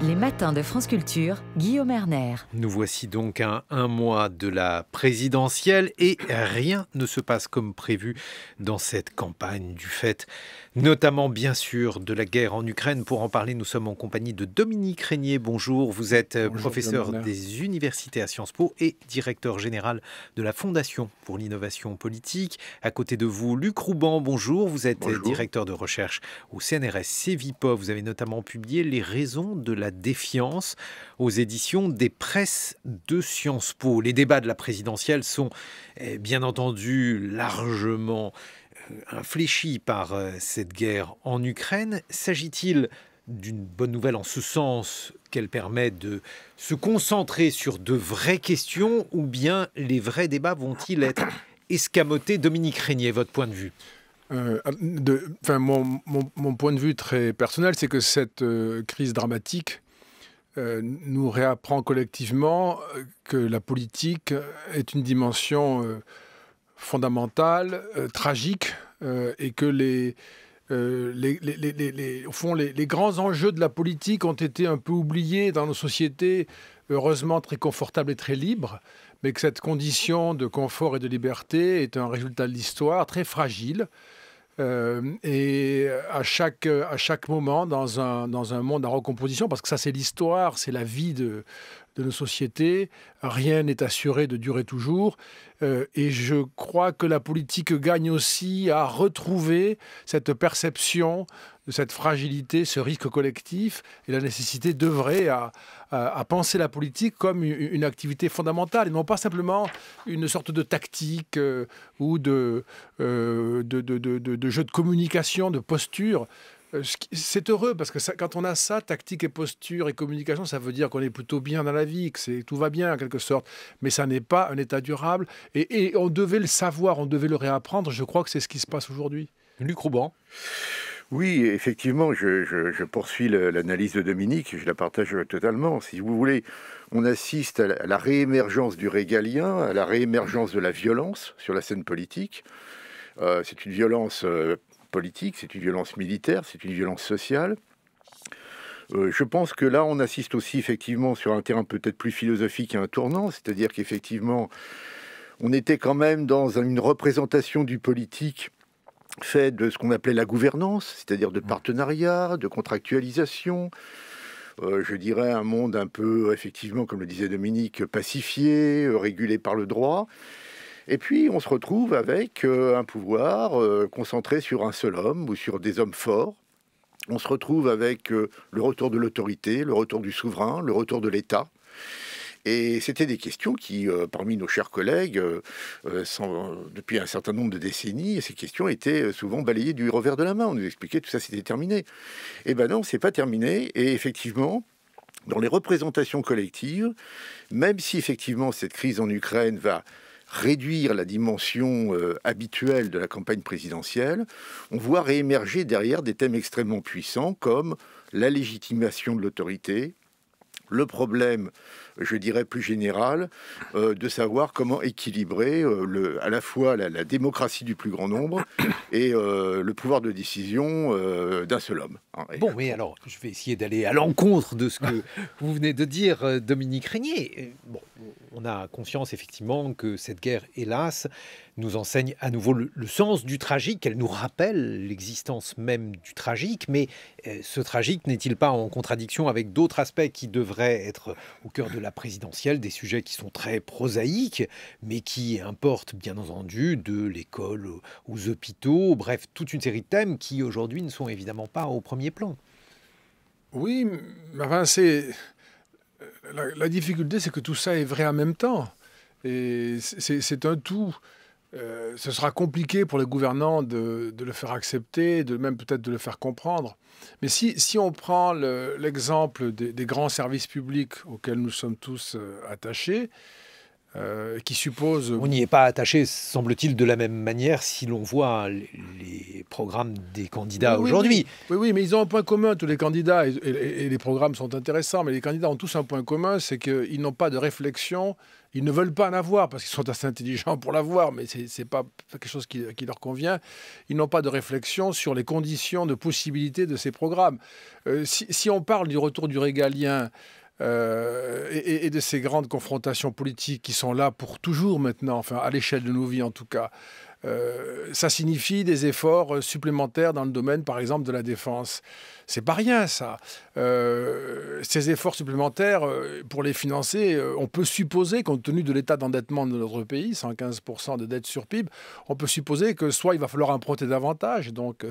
Les matins de France Culture, Guillaume Erner. Nous voici donc à un mois de la présidentielle et rien ne se passe comme prévu dans cette campagne du fait, notamment bien sûr de la guerre en Ukraine. Pour en parler, nous sommes en compagnie de Dominique Régnier. Bonjour, vous êtes professeur des universités à Sciences Po et directeur général de la Fondation pour l'innovation politique. À côté de vous, Luc Rouban, bonjour, vous êtes directeur de recherche au CNRS Cevipof. Vous avez notamment publié Les raisons de la défiance aux éditions des Presses de Sciences Po. Les débats de la présidentielle sont bien entendu largement infléchis par cette guerre en Ukraine. S'agit-il d'une bonne nouvelle en ce sens qu'elle permet de se concentrer sur de vraies questions, ou bien les vrais débats vont-ils être escamotés? Dominique Régnier, votre point de vue? Mon point de vue très personnel, c'est que cette crise dramatique nous réapprend collectivement que la politique est une dimension fondamentale, tragique, et que au fond, les grands enjeux de la politique ont été un peu oubliés dans nos sociétés, heureusement très confortables et très libres, mais que cette condition de confort et de liberté est un résultat de l'histoire très fragile. Et à chaque moment, dans un monde en recomposition, parce que ça c'est l'histoire, c'est la vie de nos sociétés, rien n'est assuré de durer toujours. Et je crois que la politique gagne aussi à retrouver cette perception de cette fragilité, ce risque collectif et la nécessité d'œuvrer à penser la politique comme une activité fondamentale et non pas simplement une sorte de tactique ou de jeu de communication, de posture. C'est heureux parce que quand on a ça, tactique et posture et communication, ça veut dire qu'on est plutôt bien dans la vie, que tout va bien en quelque sorte. Mais ça n'est pas un état durable et on devait le savoir, on devait le réapprendre. Je crois que c'est ce qui se passe aujourd'hui. Luc Rouban. Oui, effectivement, je poursuis l'analyse de Dominique, je la partage totalement. Si vous voulez, on assiste à la réémergence du régalien, à la réémergence de la violence sur la scène politique. C'est une violence politique, c'est une violence militaire, c'est une violence sociale. Je pense que là, on assiste aussi effectivement sur un terrain peut-être plus philosophique à un tournant, c'est-à-dire qu'effectivement, on était quand même dans une représentation du politique fait de ce qu'on appelait la gouvernance, c'est-à-dire de partenariat, de contractualisation, je dirais un monde un peu, effectivement, comme le disait Dominique, pacifié, régulé par le droit. Et puis, on se retrouve avec un pouvoir concentré sur un seul homme ou sur des hommes forts. On se retrouve avec le retour de l'autorité, le retour du souverain, le retour de l'État. Et c'était des questions qui, parmi nos chers collègues, depuis un certain nombre de décennies, ces questions étaient souvent balayées du revers de la main. On nous expliquait que tout ça c'était terminé. Eh bien non, c'est pas terminé. Et effectivement, dans les représentations collectives, même si effectivement cette crise en Ukraine va réduire la dimension habituelle de la campagne présidentielle, on voit réémerger derrière des thèmes extrêmement puissants comme la légitimation de l'autorité, le problème, je dirais plus général, de savoir comment équilibrer à la fois la démocratie du plus grand nombre et le pouvoir de décision d'un seul homme. Bon, mais alors, je vais essayer d'aller à l'encontre de ce que vous venez de dire, Dominique Régnier. Bon, on a conscience effectivement que cette guerre, hélas, nous enseigne à nouveau le sens du tragique. Elle nous rappelle l'existence même du tragique, mais ce tragique n'est-il pas en contradiction avec d'autres aspects qui devraient être au cœur de la présidentielle, des sujets qui sont très prosaïques, mais qui importent bien entendu de l'école aux hôpitaux, bref, toute une série de thèmes qui aujourd'hui ne sont évidemment pas au premier plan. Oui, enfin, la difficulté, c'est que tout ça est vrai en même temps. Et c'est un tout. Ce sera compliqué pour les gouvernants de le faire accepter, même peut-être de le faire comprendre. Mais si on prend l'exemple des grands services publics auxquels nous sommes tous attachés, qui suppose... On n'y est pas attaché, semble-t-il, de la même manière si l'on voit les programmes des candidats aujourd'hui. Oui, mais ils ont un point commun, tous les candidats, et les programmes sont intéressants, mais les candidats ont tous un point commun, c'est qu'ils n'ont pas de réflexion, ils ne veulent pas en avoir, parce qu'ils sont assez intelligents pour l'avoir, mais ce n'est pas quelque chose qui leur convient. Ils n'ont pas de réflexion sur les conditions de possibilité de ces programmes. Si on parle du retour du régalien, et de ces grandes confrontations politiques qui sont là pour toujours maintenant, enfin à l'échelle de nos vies en tout cas, ça signifie des efforts supplémentaires dans le domaine, par exemple, de la défense. C'est pas rien, ça. Ces efforts supplémentaires, pour les financer, on peut supposer, compte tenu de l'état d'endettement de notre pays, 115% de dette sur PIB, on peut supposer que soit il va falloir emprunter davantage, donc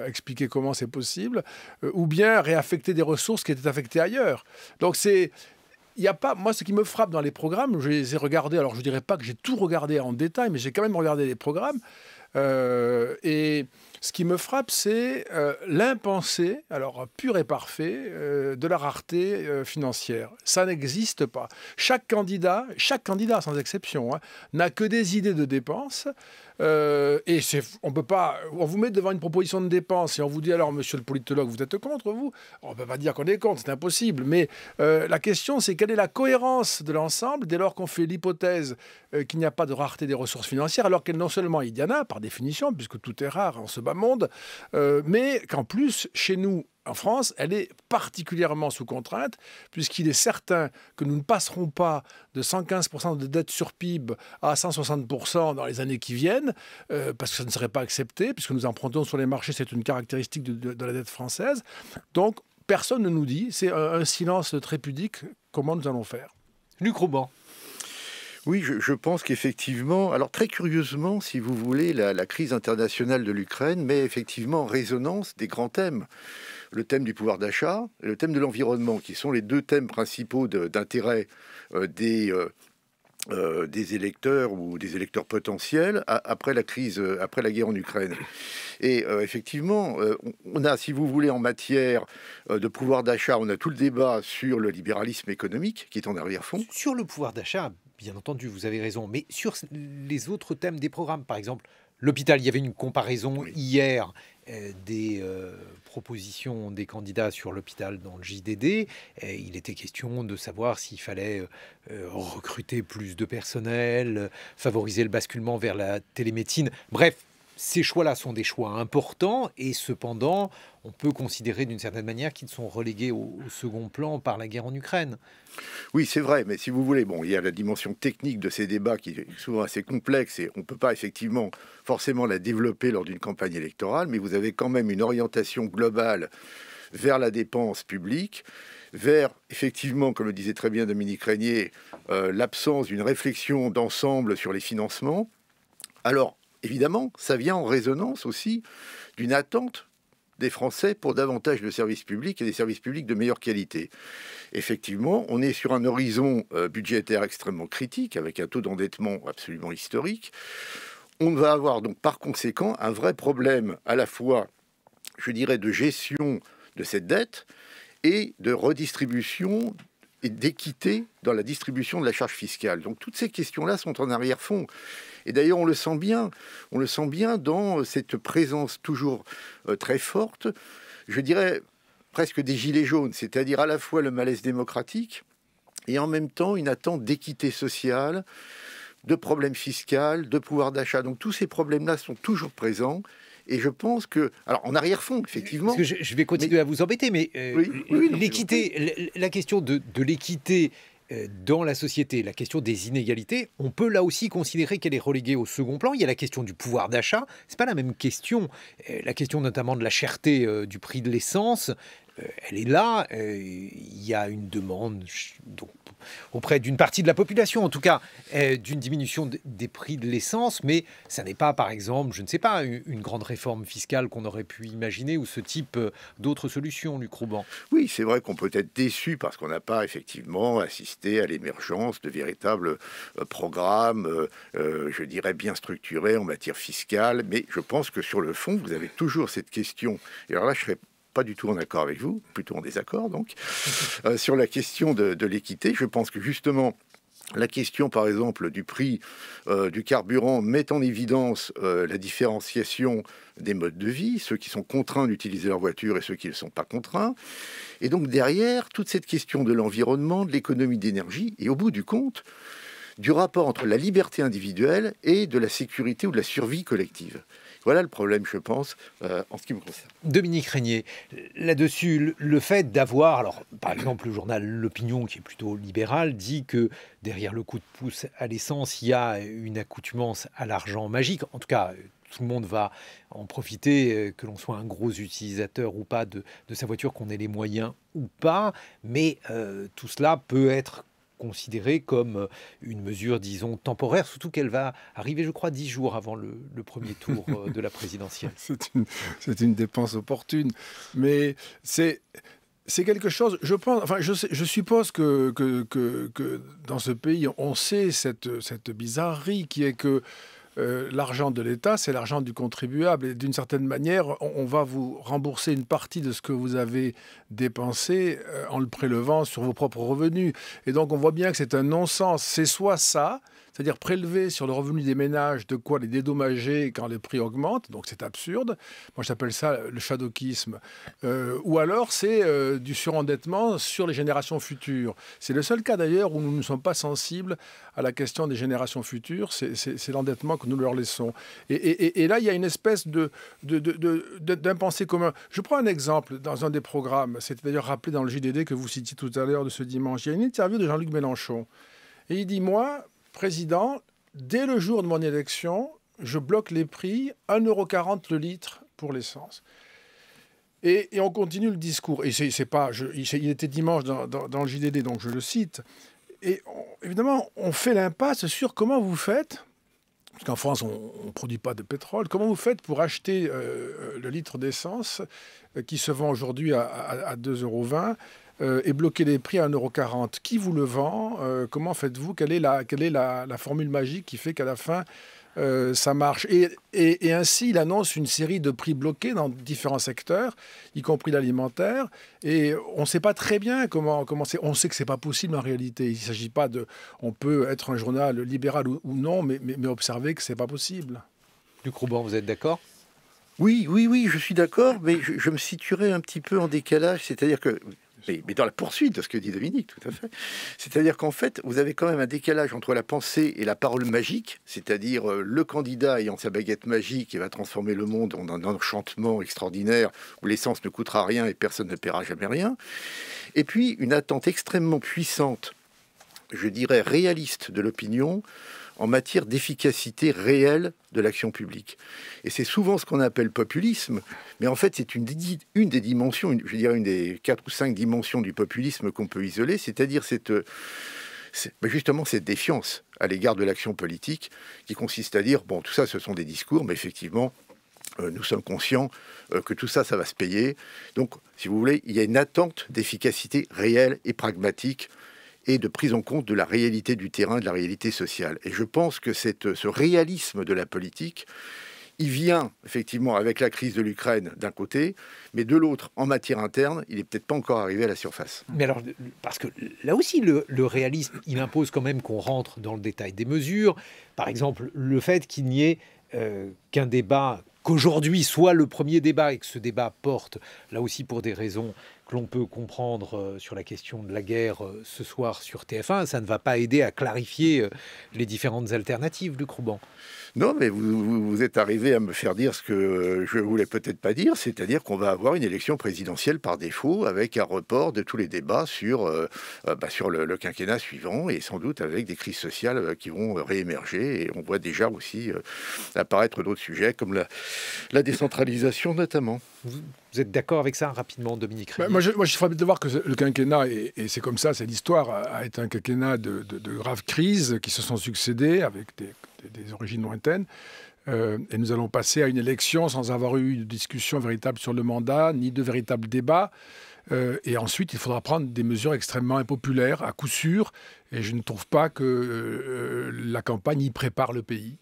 expliquer comment c'est possible, ou bien réaffecter des ressources qui étaient affectées ailleurs. Donc c'est... Il y a pas, moi, ce qui me frappe dans les programmes, je les ai regardés, alors je ne dirais pas que j'ai tout regardé en détail, mais j'ai quand même regardé les programmes. Et ce qui me frappe, c'est l'impensé, alors pur et parfait, de la rareté financière. Ça n'existe pas. Chaque candidat sans exception, hein, n'a que des idées de dépenses. Et on peut pas. On vous met devant une proposition de dépenses et on vous dit alors, monsieur le politologue, vous êtes contre, vous? On ne peut pas dire qu'on est contre, c'est impossible. Mais la question, c'est quelle est la cohérence de l'ensemble dès lors qu'on fait l'hypothèse qu'il n'y a pas de rareté des ressources financières, alors qu'elle non seulement il y en a par définition, puisque tout est rare en ce bas monde, mais qu'en plus, chez nous, en France, elle est particulièrement sous contrainte, puisqu'il est certain que nous ne passerons pas de 115% de dette sur PIB à 160% dans les années qui viennent, parce que ça ne serait pas accepté, puisque nous empruntons sur les marchés, c'est une caractéristique de la dette française. Donc, personne ne nous dit, c'est un silence très pudique, comment nous allons faire. Luc Rouban. Oui, je pense qu'effectivement, alors très curieusement, si vous voulez, la crise internationale de l'Ukraine met effectivement en résonance des grands thèmes. Le thème du pouvoir d'achat et le thème de l'environnement, qui sont les deux thèmes principaux d'intérêt des électeurs ou des électeurs potentiels après la crise, après la guerre en Ukraine. Et effectivement, on a, si vous voulez, en matière de pouvoir d'achat, on a tout le débat sur le libéralisme économique qui est en arrière-fond. Sur le pouvoir d'achat, bien entendu, vous avez raison, mais sur les autres thèmes des programmes, par exemple, l'hôpital, il y avait une comparaison hier des propositions des candidats sur l'hôpital dans le JDD. Il était question de savoir s'il fallait recruter plus de personnel, favoriser le basculement vers la télémédecine. Bref, ces choix-là sont des choix importants et cependant, on peut considérer d'une certaine manière qu'ils sont relégués au second plan par la guerre en Ukraine. Oui, c'est vrai, mais si vous voulez, bon, il y a la dimension technique de ces débats qui est souvent assez complexe et on ne peut pas effectivement forcément la développer lors d'une campagne électorale, mais vous avez quand même une orientation globale vers la dépense publique, vers, effectivement, comme le disait très bien Dominique Régnier, l'absence d'une réflexion d'ensemble sur les financements. Alors, évidemment, ça vient en résonance aussi d'une attente des Français pour davantage de services publics et des services publics de meilleure qualité. Effectivement, on est sur un horizon budgétaire extrêmement critique, avec un taux d'endettement absolument historique. On va avoir donc par conséquent un vrai problème à la fois, je dirais, de gestion de cette dette et de redistribution et d'équité dans la distribution de la charge fiscale. Donc toutes ces questions-là sont en arrière-fond. Et d'ailleurs, on le sent bien dans cette présence toujours très forte, je dirais presque des gilets jaunes, c'est-à-dire à la fois le malaise démocratique et en même temps une attente d'équité sociale, de problèmes fiscaux, de pouvoir d'achat. Donc tous ces problèmes-là sont toujours présents. Et je pense que, alors en arrière-fond, effectivement... Parce que je vais continuer à vous embêter, mais l'équité, la question de l'équité dans la société, la question des inégalités, on peut là aussi considérer qu'elle est reléguée au second plan. Il y a la question du pouvoir d'achat, c'est pas la même question. La question notamment de la cherté du prix de l'essence, elle est là. Il y a une demande donc, auprès d'une partie de la population, en tout cas, d'une diminution des prix de l'essence, mais ça n'est pas, par exemple, je ne sais pas, une grande réforme fiscale qu'on aurait pu imaginer ou ce type d'autres solutions, Luc Rouban. Oui, c'est vrai qu'on peut être déçu parce qu'on n'a pas effectivement assisté à l'émergence de véritables programmes, je dirais, bien structurés en matière fiscale, mais je pense que sur le fond, vous avez toujours cette question, et alors là, je serais pas du tout en accord avec vous, plutôt en désaccord donc, sur la question de l'équité. Je pense que justement, La question, par exemple, du prix du carburant met en évidence la différenciation des modes de vie, ceux qui sont contraints d'utiliser leur voiture et ceux qui ne sont pas contraints. Et donc derrière, toute cette question de l'environnement, de l'économie d'énergie, et au bout du compte, du rapport entre la liberté individuelle et de la sécurité ou de la survie collective. Voilà le problème, je pense, en ce qui me concerne. Dominique Régnier, là-dessus, le fait d'avoir, alors par exemple le journal L'Opinion, qui est plutôt libéral, dit que derrière le coup de pouce à l'essence, il y a une accoutumance à l'argent magique. En tout cas, tout le monde va en profiter, que l'on soit un gros utilisateur ou pas de sa voiture, qu'on ait les moyens ou pas. Mais tout cela peut être considérée comme une mesure, disons, temporaire, surtout qu'elle va arriver, je crois, 10 jours avant le premier tour de la présidentielle. C'est une dépense opportune, mais c'est quelque chose, je pense, enfin, je suppose que dans ce pays, on sait cette bizarrerie qui est que l'argent de l'État, c'est l'argent du contribuable. Et d'une certaine manière, on va vous rembourser une partie de ce que vous avez dépensé en le prélevant sur vos propres revenus. Et donc, on voit bien que c'est un non-sens. C'est soit ça, c'est-à-dire prélever sur le revenu des ménages de quoi les dédommager quand les prix augmentent. Donc, c'est absurde. Moi, j'appelle ça le shadokisme. Ou alors, c'est du surendettement sur les générations futures. C'est le seul cas, d'ailleurs, où nous ne sommes pas sensibles à la question des générations futures. C'est l'endettement que nous leur laissons. Et là, il y a une espèce d'impensé commun. Je prends un exemple dans un des programmes. C'est d'ailleurs rappelé dans le JDD que vous citiez tout à l'heure de ce dimanche. Il y a une interview de Jean-Luc Mélenchon. Et il dit, moi, président, dès le jour de mon élection, je bloque les prix, 1,40 € le litre pour l'essence. Et on continue le discours. Et il était dimanche dans le JDD, donc je le cite. Et évidemment, on fait l'impasse sur comment vous faites, parce qu'en France, on ne produit pas de pétrole, comment vous faites pour acheter le litre d'essence qui se vend aujourd'hui à 2,20 € et bloquer les prix à 1,40 €. Qui vous le vend? Comment faites-vous? Quelle est la formule magique qui fait qu'à la fin, ça marche? Et ainsi, il annonce une série de prix bloqués dans différents secteurs, y compris l'alimentaire. Et on ne sait pas très bien comment c'est. On sait que ce n'est pas possible en réalité. Il ne s'agit pas de... On peut être un journal libéral ou non, mais observer que ce n'est pas possible. Luc Rouban, vous êtes d'accord? Oui, je suis d'accord, mais je me situerai un petit peu en décalage, c'est-à-dire que... Mais dans la poursuite de ce que dit Dominique, tout à fait. C'est-à-dire qu'en fait, vous avez quand même un décalage entre la pensée et la parole magique, c'est-à-dire le candidat ayant sa baguette magique et va transformer le monde en un enchantement extraordinaire où l'essence ne coûtera rien et personne ne paiera jamais rien. Et puis, une attente extrêmement puissante, je dirais réaliste de l'opinion, en matière d'efficacité réelle de l'action publique. Et c'est souvent ce qu'on appelle populisme, mais en fait c'est une des dimensions, je dirais une des 4 ou 5 dimensions du populisme qu'on peut isoler, c'est-à-dire justement cette défiance à l'égard de l'action politique qui consiste à dire, bon, tout ça ce sont des discours, mais effectivement, nous sommes conscients que tout ça, ça va se payer. Donc, si vous voulez, il y a une attente d'efficacité réelle et pragmatique et de prise en compte de la réalité du terrain, de la réalité sociale. Et je pense que ce réalisme de la politique, il vient effectivement avec la crise de l'Ukraine d'un côté, mais de l'autre, en matière interne, il n'est peut-être pas encore arrivé à la surface. Mais alors, parce que là aussi, le réalisme, il impose quand même qu'on rentre dans le détail des mesures. Par exemple, le fait qu'il n'y ait qu'un débat, qu'aujourd'hui soit le premier débat et que ce débat porte, là aussi pour des raisons que l'on peut comprendre sur la question de la guerre ce soir sur TF1, ça ne va pas aider à clarifier les différentes alternatives, Luc Rouban. Non, mais vous êtes arrivé à me faire dire ce que je voulais peut-être pas dire, c'est-à-dire qu'on va avoir une élection présidentielle par défaut avec un report de tous les débats sur le quinquennat suivant et sans doute avec des crises sociales qui vont réémerger. Et on voit déjà aussi apparaître d'autres sujets comme la décentralisation notamment. Vous êtes d'accord avec ça rapidement, Dominique Régnier? Moi, je suis frappé de voir que le quinquennat, et c'est comme ça, c'est l'histoire, a été un quinquennat de graves crises qui se sont succédées avec des origines lointaines. Et nous allons passer à une élection sans avoir eu de discussion véritable sur le mandat, ni de véritable débat. Et ensuite, il faudra prendre des mesures extrêmement impopulaires, à coup sûr. Et je ne trouve pas que la campagne y prépare le pays.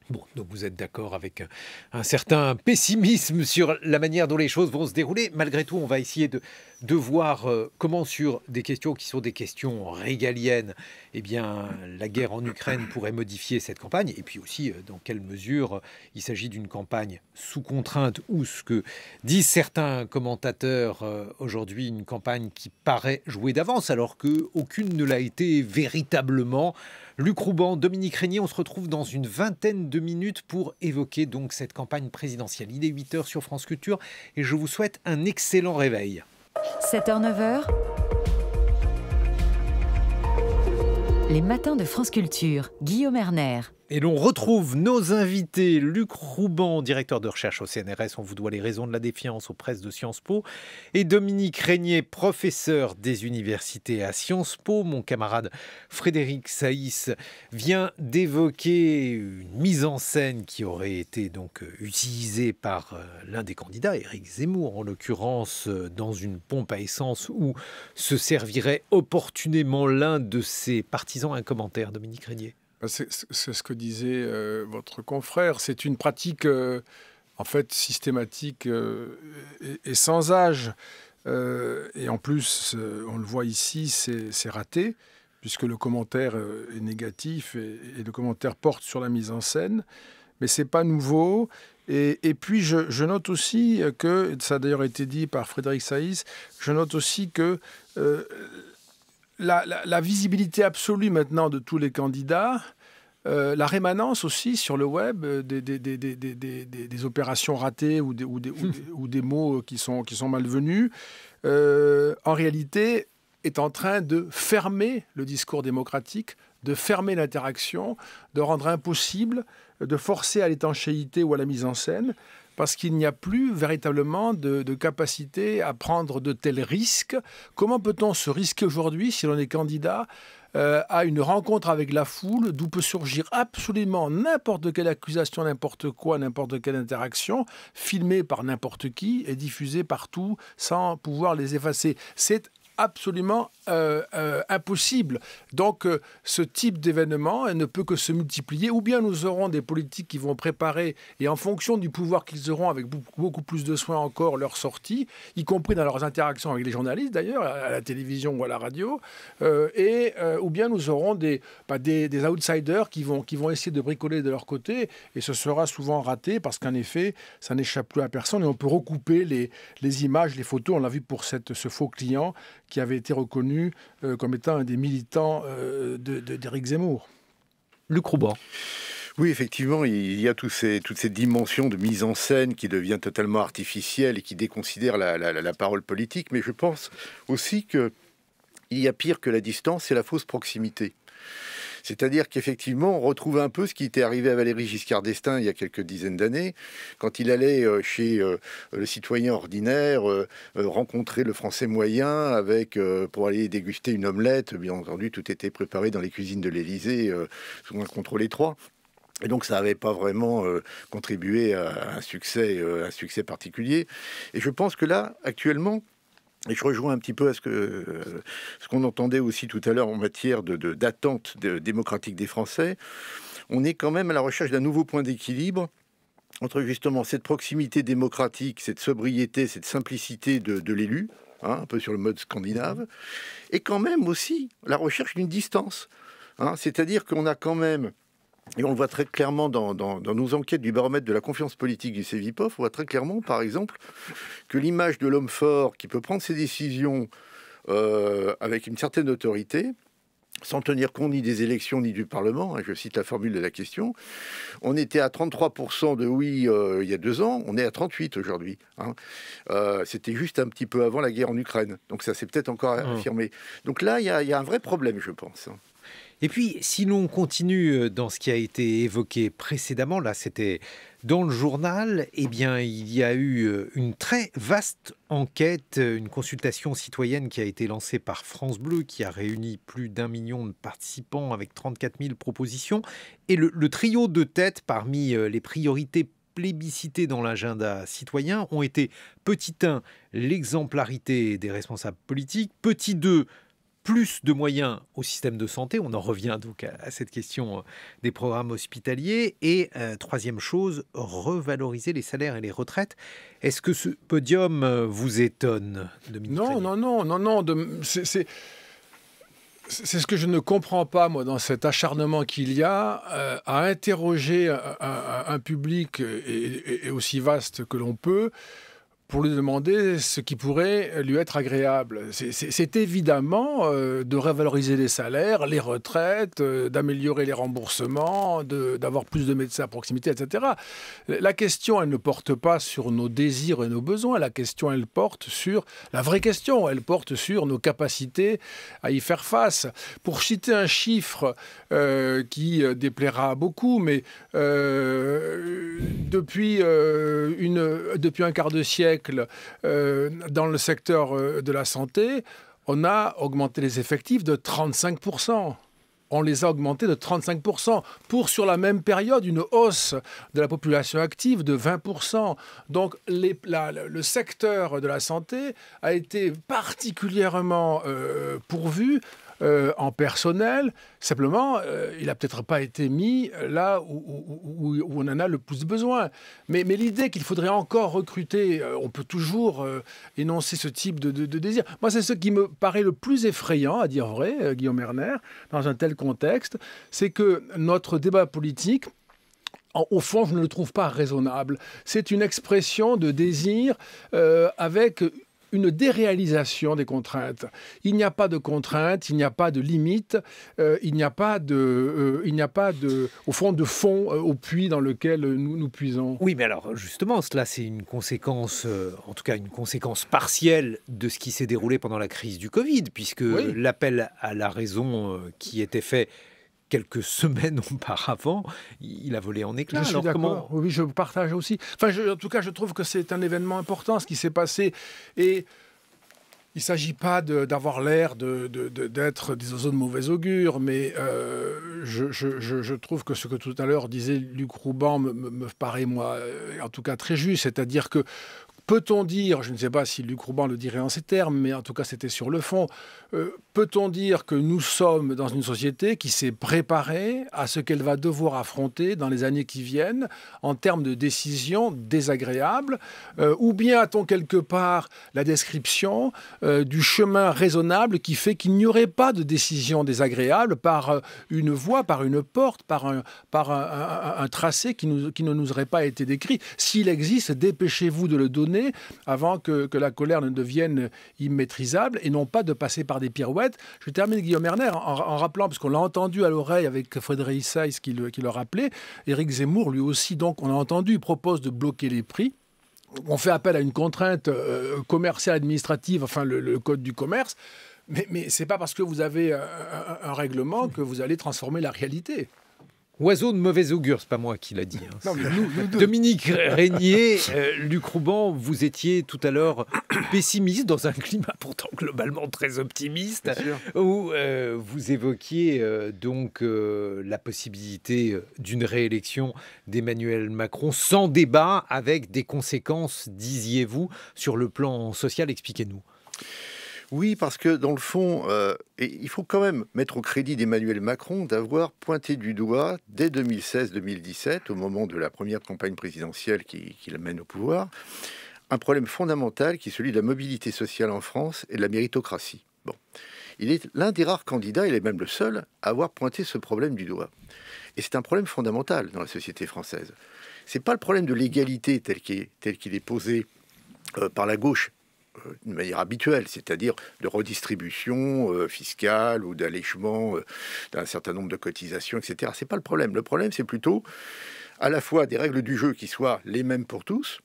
Bon, donc vous êtes d'accord avec un certain pessimisme sur la manière dont les choses vont se dérouler. Malgré tout, on va essayer de de voir comment sur des questions qui sont des questions régaliennes, eh bien, la guerre en Ukraine pourrait modifier cette campagne, et puis aussi dans quelle mesure il s'agit d'une campagne sous contrainte ou ce que disent certains commentateurs aujourd'hui, une campagne qui paraît jouée d'avance alors qu'aucune ne l'a été véritablement. Luc Rouban, Dominique Régnier, on se retrouve dans une vingtaine de minutes pour évoquer donc cette campagne présidentielle. Il est 8h sur France Culture et je vous souhaite un excellent réveil. 7h-9h, les matins de France Culture, Guillaume Erner. Et l'on retrouve nos invités, Luc Rouban, directeur de recherche au CNRS, on vous doit les raisons de la défiance aux presses de Sciences Po, et Dominique Régnier, professeur des universités à Sciences Po. Mon camarade Frédéric Saïs vient d'évoquer une mise en scène qui aurait été donc utilisée par l'un des candidats, Éric Zemmour en l'occurrence, dans une pompe à essence où se servirait opportunément l'un de ses partisans. Un commentaire, Dominique Régnier. C'est ce que disait votre confrère. C'est une pratique en fait systématique et sans âge. Et en plus, on le voit ici, c'est raté, puisque le commentaire est négatif et le commentaire porte sur la mise en scène. Mais c'est pas nouveau. Et puis, je note aussi que, ça a d'ailleurs été dit par Frédéric Saïs, je note aussi que la visibilité absolue maintenant de tous les candidats, la rémanence aussi sur le web des opérations ratées ou des mots qui sont malvenus, en réalité est en train de fermer le discours démocratique, de fermer l'interaction, de rendre impossible, de forcer à l'étanchéité ou à la mise en scène, parce qu'il n'y a plus véritablement de capacité à prendre de tels risques. Comment peut-on se risquer aujourd'hui si l'on est candidat à une rencontre avec la foule, d'où peut surgir absolument n'importe quelle accusation, n'importe quoi, n'importe quelle interaction, filmée par n'importe qui et diffusée partout sans pouvoir les effacer. C'est absolument impossible. Donc, ce type d'événement ne peut que se multiplier. Ou bien nous aurons des politiques qui vont préparer, et en fonction du pouvoir qu'ils auront, avec beaucoup plus de soin encore, leur sortie, y compris dans leurs interactions avec les journalistes, d'ailleurs, à la télévision ou à la radio. Ou bien nous aurons des outsiders qui vont essayer de bricoler de leur côté, et ce sera souvent raté, parce qu'en effet, ça n'échappe plus à personne, et on peut recouper les images, les photos. On l'a vu pour ce faux client qui avait été reconnu comme étant un des militants d'Éric Zemmour. Luc Rouban. Oui, effectivement, il y a toutes ces dimensions de mise en scène qui devient totalement artificielle et qui déconsidère la parole politique. Mais je pense aussi qu'il y a pire que la distance, c'est la fausse proximité. C'est-à-dire qu'effectivement, on retrouve un peu ce qui était arrivé à Valéry Giscard d'Estaing il y a quelques dizaines d'années, quand il allait chez le citoyen ordinaire rencontrer le Français moyen pour aller déguster une omelette. Bien entendu, tout était préparé dans les cuisines de l'Élysée sous un contrôle étroit. Et donc, ça n'avait pas vraiment contribué à un succès particulier. Et je pense que là, actuellement, et je rejoins un petit peu à ce qu'on entendait aussi tout à l'heure en matière d'attente démocratique des Français. On est quand même à la recherche d'un nouveau point d'équilibre entre justement cette proximité démocratique, cette sobriété, cette simplicité de l'élu, un peu sur le mode scandinave, et quand même aussi la recherche d'une distance. C'est-à-dire qu'on a quand même... Et on le voit très clairement dans nos enquêtes du baromètre de la confiance politique du Cevipof, on voit très clairement, par exemple, que l'image de l'homme fort qui peut prendre ses décisions avec une certaine autorité, sans tenir compte ni des élections ni du Parlement, je cite la formule de la question, on était à 33% de oui il y a 2 ans, on est à 38% aujourd'hui. C'était juste un petit peu avant la guerre en Ukraine, donc ça s'est peut-être encore affirmé. Donc là, il y a un vrai problème, je pense. Et puis, si l'on continue dans ce qui a été évoqué précédemment, là c'était dans le journal, eh bien il y a eu une très vaste enquête, une consultation citoyenne qui a été lancée par France Bleu, qui a réuni plus d'1 million de participants avec 34 000 propositions. Et le trio de tête parmi les priorités plébiscitées dans l'agenda citoyen ont été petit 1, l'exemplarité des responsables politiques, petit 2, plus de moyens au système de santé. On en revient donc à cette question des programmes hospitaliers. Et troisième chose, revaloriser les salaires et les retraites. Est-ce que ce podium vous étonne, Dominique Régnier ? Non. C'est ce que je ne comprends pas, moi, dans cet acharnement qu'il y a à interroger un public et aussi vaste que l'on peut pour lui demander ce qui pourrait lui être agréable. C'est évidemment de revaloriser les salaires, les retraites, d'améliorer les remboursements, d'avoir plus de médecins à proximité, etc. La question, elle ne porte pas sur nos désirs et nos besoins. La question, elle porte sur... La vraie question, elle porte sur nos capacités à y faire face. Pour citer un chiffre qui déplaira à beaucoup, mais depuis un quart de siècle, dans le secteur de la santé, on a augmenté les effectifs de 35%. On les a augmentés de 35%, pour sur la même période une hausse de la population active de 20%. Donc le secteur de la santé a été particulièrement pourvu en personnel. Simplement, il n'a peut-être pas été mis là où on en a le plus besoin. Mais l'idée qu'il faudrait encore recruter, on peut toujours énoncer ce type de désir. Moi, c'est ce qui me paraît le plus effrayant, à dire vrai, Guillaume Erner, dans un tel contexte, c'est que notre débat politique, au fond, je ne le trouve pas raisonnable. C'est une expression de désir avec une déréalisation des contraintes. Il n'y a pas de contraintes, il n'y a pas de limites, il n'y a pas au fond au puits dans lequel nous puisons. Oui, mais alors justement, cela c'est une conséquence, en tout cas une conséquence partielle de ce qui s'est déroulé pendant la crise du Covid, puisque l'appel à la raison qui était fait quelques semaines auparavant, il a volé en éclats. Je suis d'accord. Oui, je partage aussi. En tout cas, je trouve que c'est un événement important, ce qui s'est passé. Et il ne s'agit pas d'avoir l'air d'être des oiseaux de mauvais augure, mais je trouve que ce que tout à l'heure disait Luc Rouban me paraît, moi, en tout cas très juste. C'est-à-dire que peut-on dire, je ne sais pas si Luc Rouban le dirait en ces termes, mais en tout cas c'était sur le fond, peut-on dire que nous sommes dans une société qui s'est préparée à ce qu'elle va devoir affronter dans les années qui viennent en termes de décisions désagréables, ou bien a-t-on quelque part la description du chemin raisonnable qui fait qu'il n'y aurait pas de décision désagréable par une voie, par une porte, par un tracé qui ne nous aurait pas été décrit. S'il existe, dépêchez-vous de le donner avant que la colère ne devienne immaîtrisable et non pas de passer par des pirouettes. Je termine, Guillaume Erner, en rappelant, parce qu'on l'a entendu à l'oreille avec Frédéric Seyss qui le rappelait, Éric Zemmour, lui aussi, donc on a entendu, propose de bloquer les prix. On fait appel à une contrainte commerciale administrative, enfin le code du commerce, mais ce n'est pas parce que vous avez un règlement que vous allez transformer la réalité. Oiseau de mauvais augure, c'est pas moi qui l'a dit. Hein. Non, mais nous deux. Dominique Régnier, Luc Rouban, vous étiez tout à l'heure pessimiste dans un climat pourtant globalement très optimiste, où vous évoquiez donc la possibilité d'une réélection d'Emmanuel Macron sans débat, avec des conséquences, disiez-vous, sur le plan social. Expliquez-nous. Oui, parce que dans le fond, il faut quand même mettre au crédit d'Emmanuel Macron d'avoir pointé du doigt dès 2016-2017, au moment de la première campagne présidentielle qui l'amène au pouvoir, un problème fondamental qui est celui de la mobilité sociale en France et de la méritocratie. Bon. Il est l'un des rares candidats, il est même le seul, à avoir pointé ce problème du doigt. Et c'est un problème fondamental dans la société française. Ce n'est pas le problème de l'égalité tel qu'il est posé par la gauche, d'une manière habituelle, c'est-à-dire de redistribution fiscale ou d'allègement d'un certain nombre de cotisations, etc. Ce n'est pas le problème. Le problème, c'est plutôt à la fois des règles du jeu qui soient les mêmes pour tous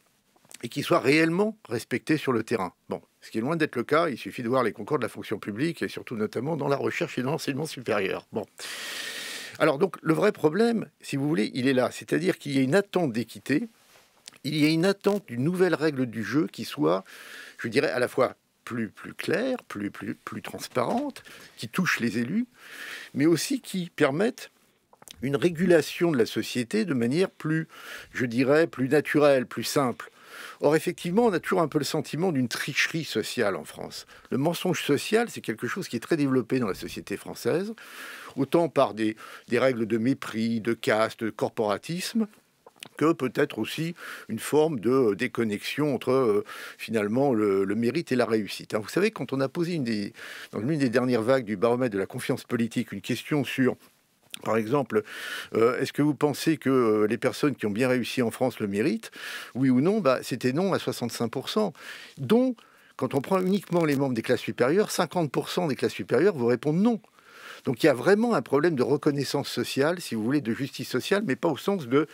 et qui soient réellement respectées sur le terrain. Bon, ce qui est loin d'être le cas, il suffit de voir les concours de la fonction publique et surtout notamment dans la recherche et dans l'enseignement supérieur. Bon. Alors donc, le vrai problème, si vous voulez, il est là. C'est-à-dire qu'il y a une attente d'équité, il y a une attente d'une nouvelle règle du jeu qui soit, je dirais, à la fois plus claire, plus transparente, qui touche les élus, mais aussi qui permette une régulation de la société de manière plus, je dirais, plus naturelle, plus simple. Or, effectivement, on a toujours un peu le sentiment d'une tricherie sociale en France. Le mensonge social, c'est quelque chose qui est très développé dans la société française, autant par des règles de mépris, de caste, de corporatisme, que peut-être aussi une forme de déconnexion entre finalement le mérite et la réussite. Vous savez, quand on a posé dans l'une des dernières vagues du baromètre de la confiance politique une question sur, par exemple, est-ce que vous pensez que les personnes qui ont bien réussi en France le méritent? Oui ou non? C'était non à 65%, dont, quand on prend uniquement les membres des classes supérieures, 50% des classes supérieures vous répondent non. Donc il y a vraiment un problème de reconnaissance sociale, si vous voulez, de justice sociale, mais pas au sens de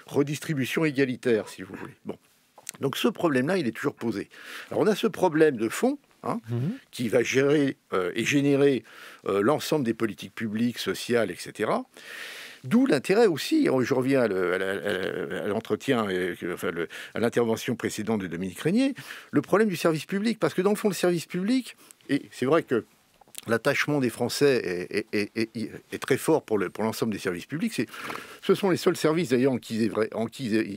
redistribution égalitaire, si vous voulez. Bon. Donc ce problème-là, il est toujours posé. Alors on a ce problème de fond, qui va gérer et générer l'ensemble des politiques publiques, sociales, etc. D'où l'intérêt aussi, je reviens à l'entretien, à l'intervention précédente de Dominique Régnier, le problème du service public. Parce que dans le fond, le service public, et c'est vrai que l'attachement des Français est très fort pour l'ensemble des services publics. Ce sont les seuls services d'ailleurs en qui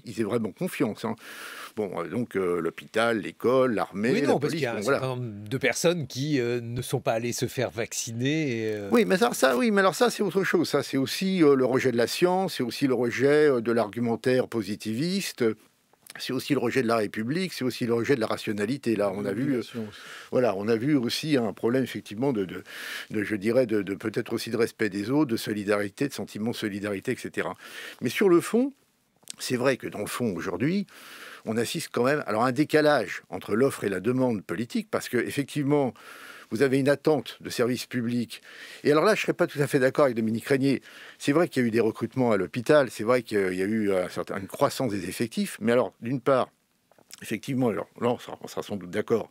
ils aient vraiment confiance. Bon, donc l'hôpital, l'école, l'armée, la police. Parce qu'il y a un certain nombre de personnes qui ne sont pas allées se faire vacciner. Oui, mais alors ça, c'est autre chose. Ça, c'est aussi le rejet de la science, c'est aussi le rejet de l'argumentaire positiviste. C'est aussi le rejet de la République, c'est aussi le rejet de la rationalité. Là, on a vu aussi un problème effectivement je dirais, de peut-être aussi de respect des autres, de solidarité, de sentiment de solidarité, etc. Mais sur le fond, c'est vrai que dans le fond, aujourd'hui, on assiste quand même à un décalage entre l'offre et la demande politique, parce que effectivement, vous avez une attente de services publics. Et alors là, je ne serais pas tout à fait d'accord avec Dominique Régnier. C'est vrai qu'il y a eu des recrutements à l'hôpital, c'est vrai qu'il y a eu une croissance des effectifs, mais alors, d'une part, effectivement, alors là, on sera sans doute d'accord,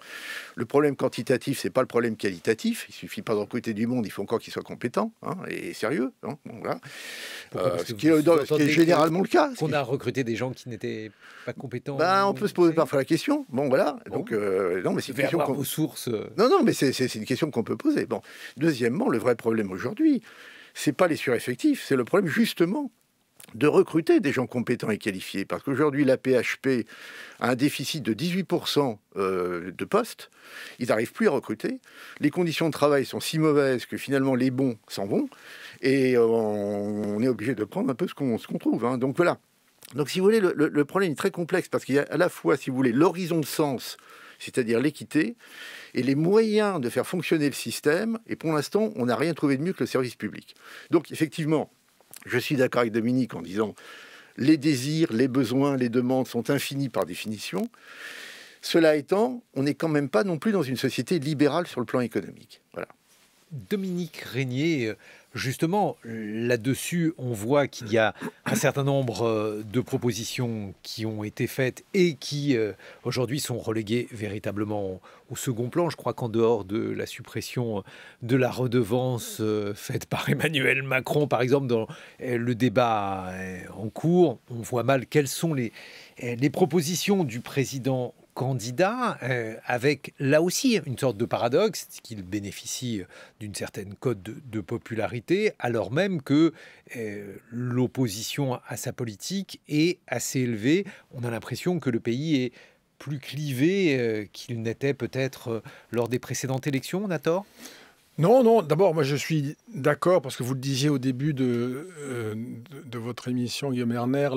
le problème quantitatif, c'est pas le problème qualitatif. Il suffit pas de recruter du monde, il faut encore qu'il soit compétent et sérieux. Bon, voilà. Ce qui est généralement le cas. Qu'on a recruté des gens qui n'étaient pas compétents. On peut se poser parfois la question. Bon, voilà. Donc, non, mais c'est une question vos sources. Non, mais c'est une question qu'on peut poser. Bon. Deuxièmement, le vrai problème aujourd'hui, c'est pas les sureffectifs, c'est le problème justement de recruter des gens compétents et qualifiés. Parce qu'aujourd'hui, la PHP a un déficit de 18% de postes. Ils n'arrivent plus à recruter. Les conditions de travail sont si mauvaises que finalement les bons s'en vont. Et on est obligé de prendre un peu ce qu'on trouve. Donc voilà. Donc si vous voulez, le problème est très complexe parce qu'il y a à la fois, si vous voulez, l'horizon de sens, c'est-à-dire l'équité, et les moyens de faire fonctionner le système. Et pour l'instant, on n'a rien trouvé de mieux que le service public. Donc effectivement, je suis d'accord avec Dominique en disant les désirs, les besoins, les demandes sont infinis par définition. Cela étant, on n'est quand même pas non plus dans une société libérale sur le plan économique. Voilà. Dominique Régnier, justement, là-dessus, on voit qu'il y a un certain nombre de propositions qui ont été faites et qui, aujourd'hui, sont reléguées véritablement au second plan. Je crois qu'en dehors de la suppression de la redevance faite par Emmanuel Macron, par exemple, dans le débat en cours, on voit mal quelles sont les propositions du président candidat, avec là aussi une sorte de paradoxe, qu'il bénéficie d'une certaine cote de popularité, alors même que l'opposition à sa politique est assez élevée. On a l'impression que le pays est plus clivé qu'il n'était peut-être lors des précédentes élections. On a tort ? Non. D'abord, moi, je suis d'accord, parce que vous le disiez au début de votre émission, Guillaume Erner,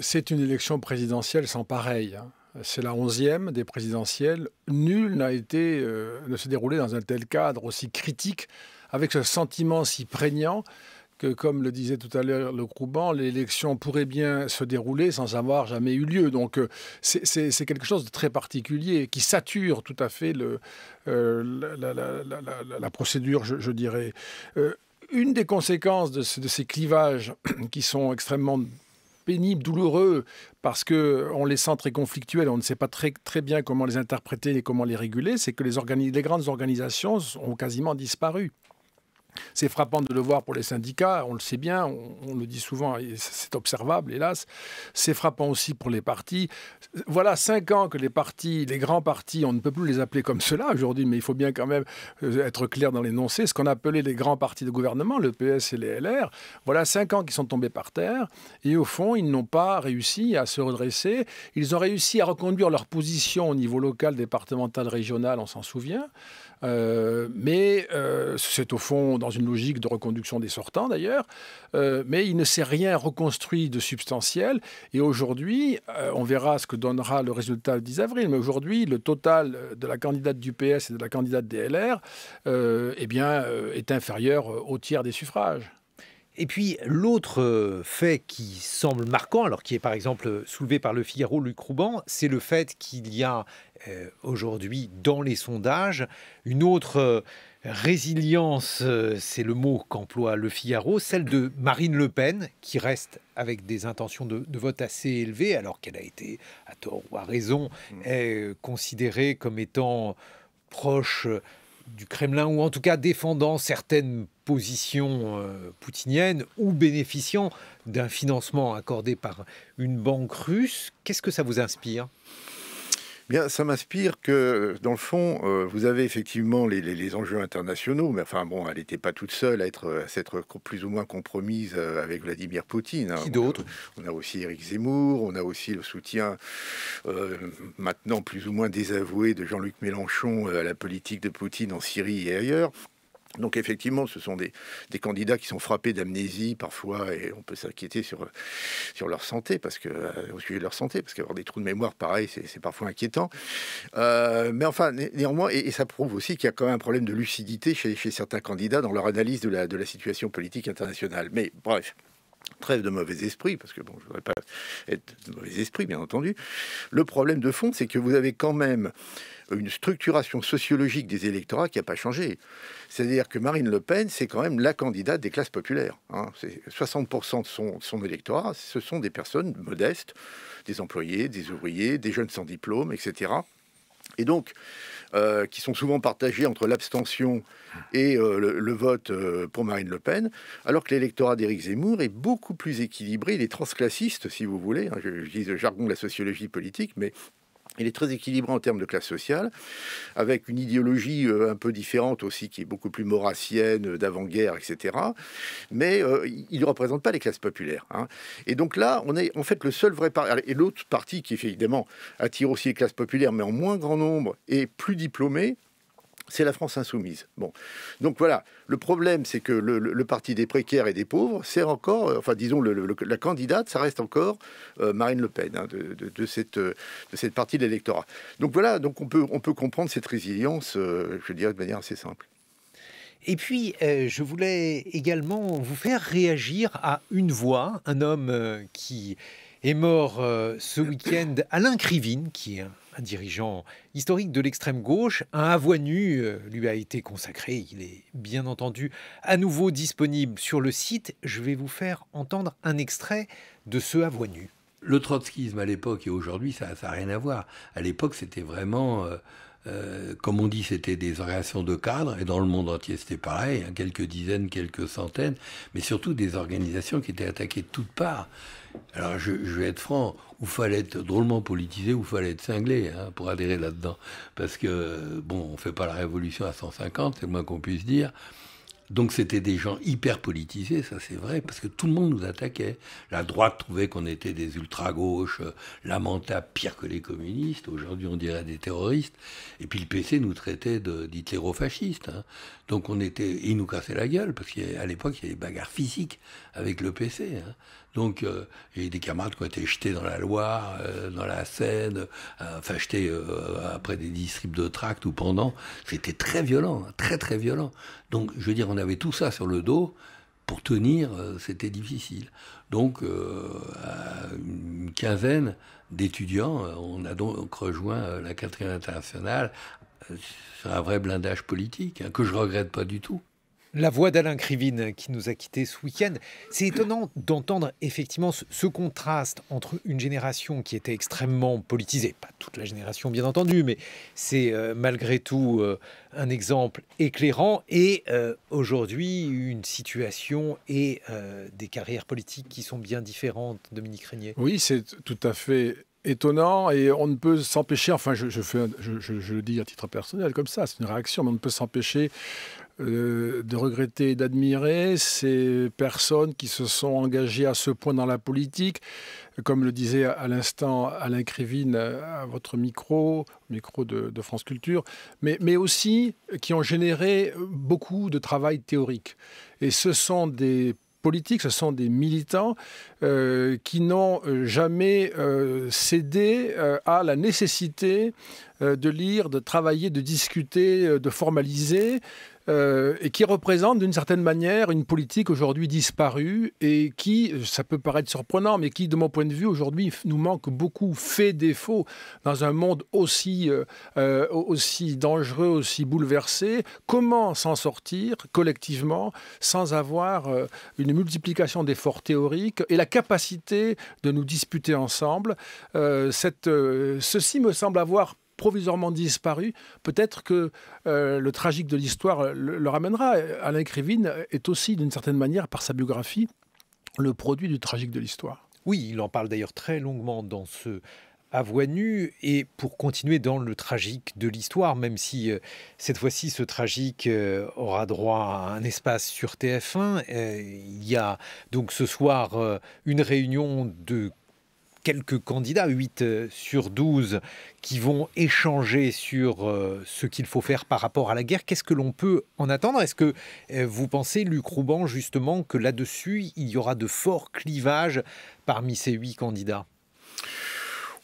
c'est une élection présidentielle sans pareil. C'est la 11e des présidentielles. Nul ne s'est déroulé dans un tel cadre aussi critique, avec ce sentiment si prégnant que, comme le disait tout à l'heure le Crouban, l'élection pourrait bien se dérouler sans avoir jamais eu lieu. Donc c'est quelque chose de très particulier qui sature tout à fait la procédure, je dirais. Une des conséquences de ces clivages qui sont extrêmement pénibles, douloureux, parce qu'on les sent très conflictuels, on ne sait pas très bien comment les interpréter et comment les réguler, c'est que les grandes organisations ont quasiment disparu. C'est frappant de le voir pour les syndicats, on le sait bien, on le dit souvent, et c'est observable, hélas. C'est frappant aussi pour les partis. Voilà 5 ans que les partis, les grands partis, on ne peut plus les appeler comme cela aujourd'hui, mais il faut bien quand même être clair dans l'énoncé, ce qu'on appelait les grands partis de gouvernement, le PS et les LR. Voilà 5 ans qu'ils sont tombés par terre, et au fond, ils n'ont pas réussi à se redresser. Ils ont réussi à reconduire leur position au niveau local, départemental, régional, on s'en souvient. Mais c'est au fond dans une logique de reconduction des sortants d'ailleurs, mais il ne s'est rien reconstruit de substantiel. Et aujourd'hui, on verra ce que donnera le résultat le 10 avril, mais aujourd'hui, le total de la candidate du PS et de la candidate des LR est inférieur au tiers des suffrages. Et puis l'autre fait qui semble marquant, alors qui est par exemple soulevé par le Figaro, Luc Rouban, c'est le fait qu'il y a aujourd'hui dans les sondages une autre résilience, c'est le mot qu'emploie le Figaro, celle de Marine Le Pen, qui reste avec des intentions de vote assez élevées, alors qu'elle a été, à tort ou à raison, considérée comme étant proche du Kremlin, ou en tout cas défendant certaines positions poutiniennes ou bénéficiant d'un financement accordé par une banque russe. Qu'est-ce que ça vous inspire ? Bien, ça m'inspire que, dans le fond, vous avez effectivement les enjeux internationaux, mais enfin bon, elle n'était pas toute seule à s'être plus ou moins compromise avec Vladimir Poutine. Qui d'autre ? On a aussi Éric Zemmour, on a aussi le soutien maintenant plus ou moins désavoué de Jean-Luc Mélenchon à la politique de Poutine en Syrie et ailleurs. Donc effectivement, ce sont des candidats qui sont frappés d'amnésie parfois, et on peut s'inquiéter sur leur santé, au sujet de leur santé, parce qu'avoir des trous de mémoire, pareil, c'est parfois inquiétant. Mais enfin, néanmoins, et ça prouve aussi qu'il y a quand même un problème de lucidité chez certains candidats dans leur analyse de la situation politique internationale. Mais bref. Trêve de mauvais esprit, parce que bon, je ne voudrais pas être de mauvais esprit, bien entendu. Le problème de fond, c'est que vous avez quand même une structuration sociologique des électorats qui n'a pas changé. C'est-à-dire que Marine Le Pen, c'est quand même la candidate des classes populaires. 60% de son électorat, ce sont des personnes modestes, des employés, des ouvriers, des jeunes sans diplôme, etc. Et donc, qui sont souvent partagés entre l'abstention et le vote pour Marine Le Pen, alors que l'électorat d'Éric Zemmour est beaucoup plus équilibré. Il est transclassiste, si vous voulez. Je dis le jargon de la sociologie politique, mais il est très équilibré en termes de classe sociale, avec une idéologie un peu différente aussi, qui est beaucoup plus maurassienne, d'avant-guerre, etc. Mais il ne représente pas les classes populaires. Et donc là, on est en fait le seul vrai parti. Et l'autre parti qui, évidemment, attire aussi les classes populaires, mais en moins grand nombre et plus diplômés, c'est la France insoumise. Bon, donc voilà, le problème, c'est que le parti des précaires et des pauvres, c'est encore, enfin disons, la candidate, ça reste encore Marine Le Pen, de cette partie de l'électorat. Donc voilà, donc on peut comprendre cette résilience, je dirais de manière assez simple. Et puis, je voulais également vous faire réagir à une voix, un homme qui est mort ce week-end, Alain Krivine, qui est un dirigeant historique de l'extrême gauche. Un à voix nue lui a été consacré. Il est bien entendu à nouveau disponible sur le site. Je vais vous faire entendre un extrait de ce à voix nue. Le trotskisme à l'époque et aujourd'hui, ça n'a rien à voir. À l'époque, c'était vraiment... comme on dit, c'était des organisations de cadres, et dans le monde entier c'était pareil, quelques dizaines, quelques centaines, mais surtout des organisations qui étaient attaquées de toutes parts. Alors je vais être franc, il fallait être drôlement politisé, il fallait être cinglé pour adhérer là-dedans, parce que bon, on fait pas la révolution à 150, c'est le moins qu'on puisse dire. Donc c'était des gens hyper politisés, ça c'est vrai, parce que tout le monde nous attaquait. La droite trouvait qu'on était des ultra-gauches, lamentables, pire que les communistes. Aujourd'hui on dirait des terroristes. Et puis le PC nous traitait d'hitléro-fascistes. Donc il nous cassait la gueule, parce qu'à l'époque il y avait des bagarres physiques avec le PC. Donc il y a des camarades qui ont été jetés dans la Loire, dans la Seine, jetés après des distribs de tracts ou pendant. C'était très violent, très très violent. Donc je veux dire, on avait tout ça sur le dos. Pour tenir, c'était difficile. Donc à une quinzaine d'étudiants, on a donc rejoint la 4e internationale sur un vrai blindage politique, que je regrette pas du tout. La voix d'Alain Krivine qui nous a quittés ce week-end. C'est étonnant d'entendre effectivement ce contraste entre une génération qui était extrêmement politisée, pas toute la génération bien entendu, mais c'est malgré tout un exemple éclairant, et aujourd'hui une situation et des carrières politiques qui sont bien différentes, Dominique Régnier. Oui, c'est tout à fait étonnant, et on ne peut s'empêcher, enfin je le dis à titre personnel comme ça, c'est une réaction, mais on ne peut s'empêcher de regretter et d'admirer ces personnes qui se sont engagées à ce point dans la politique, comme le disait à l'instant Alain Krivine à votre micro de France Culture, mais aussi qui ont généré beaucoup de travail théorique. Et ce sont des politiques, ce sont des militants qui n'ont jamais cédé à la nécessité de lire, de travailler, de discuter, de formaliser, et qui représente d'une certaine manière une politique aujourd'hui disparue et qui, ça peut paraître surprenant, mais qui, de mon point de vue, aujourd'hui nous manque beaucoup, fait défaut dans un monde aussi dangereux, aussi bouleversé. Comment s'en sortir collectivement sans avoir une multiplication d'efforts théoriques et la capacité de nous disputer ensemble. Ceci me semble avoir provisoirement disparu. Peut-être que le tragique de l'histoire le ramènera. Alain Krivine est aussi, d'une certaine manière, par sa biographie, le produit du tragique de l'histoire. Oui, il en parle d'ailleurs très longuement dans ce À voix nue. Et pour continuer dans le tragique de l'histoire, même si cette fois-ci ce tragique aura droit à un espace sur TF1, il y a donc ce soir une réunion de quelques candidats, 8 sur 12, qui vont échanger sur ce qu'il faut faire par rapport à la guerre. Qu'est-ce que l'on peut en attendre? Est-ce que vous pensez, Luc Rouban, justement, que là-dessus, il y aura de forts clivages parmi ces 8 candidats?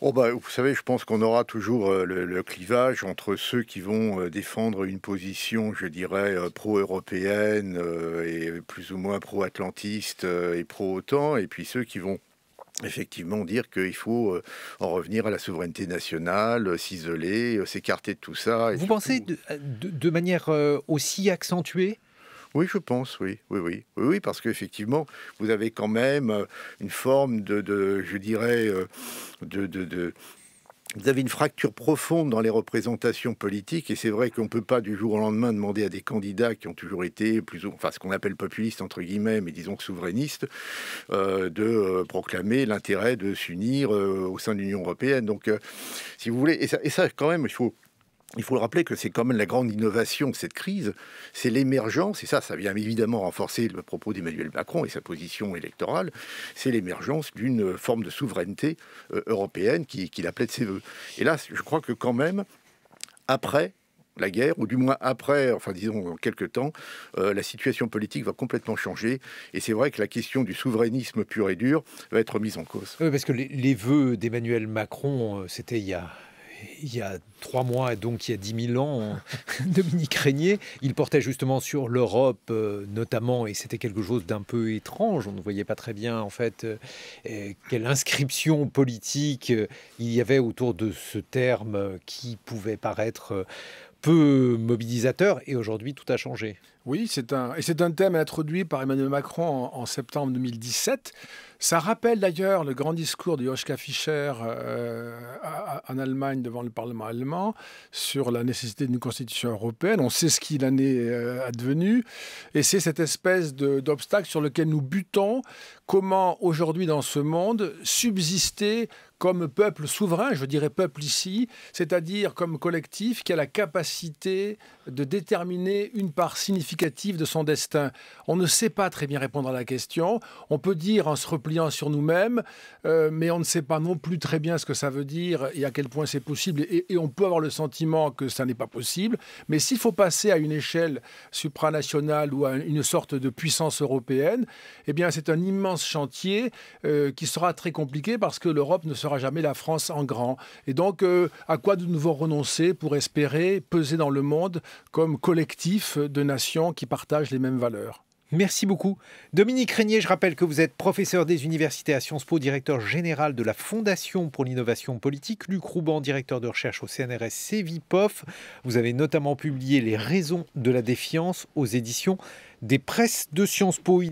Vous savez, je pense qu'on aura toujours le clivage entre ceux qui vont défendre une position, je dirais, pro-européenne et plus ou moins pro-atlantiste et pro-OTAN, et puis ceux qui vont effectivement dire qu'il faut en revenir à la souveraineté nationale, s'isoler, s'écarter de tout ça. Vous pensez de manière aussi accentuée? Oui, je pense, oui, parce qu'effectivement, vous avez quand même une forme je dirais, vous avez une fracture profonde dans les représentations politiques, et c'est vrai qu'on ne peut pas du jour au lendemain demander à des candidats qui ont toujours été ce qu'on appelle populistes entre guillemets, mais disons souverainistes, de proclamer l'intérêt de s'unir au sein de l'Union européenne. Donc, si vous voulez, et ça quand même, il faut le rappeler que c'est quand même la grande innovation de cette crise, c'est l'émergence, et ça vient évidemment renforcer le propos d'Emmanuel Macron et sa position électorale, c'est l'émergence d'une forme de souveraineté européenne qu'il appelait de ses voeux. Et là, je crois que quand même, après la guerre, ou du moins après, enfin disons en quelques temps, la situation politique va complètement changer, et c'est vrai que la question du souverainisme pur et dur va être mise en cause. Oui, parce que les vœux d'Emmanuel Macron, c'était il y a 3 mois, donc il y a 10 000 ans, Dominique Régnier, il portait justement sur l'Europe notamment, et c'était quelque chose d'un peu étrange. On ne voyait pas très bien en fait quelle inscription politique il y avait autour de ce terme qui pouvait paraître peu mobilisateur, et aujourd'hui tout a changé. Oui, c'est un thème introduit par Emmanuel Macron en septembre 2017. Ça rappelle d'ailleurs le grand discours de Joschka Fischer en Allemagne devant le Parlement allemand sur la nécessité d'une constitution européenne. On sait ce qu'il en est advenu, et c'est cette espèce d'obstacle sur lequel nous butons. Comment aujourd'hui dans ce monde subsister comme peuple souverain, je dirais peuple ici, c'est-à-dire comme collectif qui a la capacité de déterminer une part significative de son destin. On ne sait pas très bien répondre à la question. On peut dire en se repliant sur nous-mêmes, mais on ne sait pas non plus très bien ce que ça veut dire et à quel point c'est possible. Et on peut avoir le sentiment que ça n'est pas possible. Mais s'il faut passer à une échelle supranationale ou à une sorte de puissance européenne, eh bien c'est un immense chantier qui sera très compliqué parce que l'Europe ne sera jamais la France en grand. Et donc, à quoi nous devons renoncer pour espérer peser dans le monde comme collectif de nations qui partagent les mêmes valeurs? Merci beaucoup. Dominique Régnier, je rappelle que vous êtes professeur des universités à Sciences Po, directeur général de la Fondation pour l'innovation politique, Luc Rouban, directeur de recherche au CNRS Cevipof. Vous avez notamment publié Les raisons de la défiance aux éditions des presses de Sciences Po.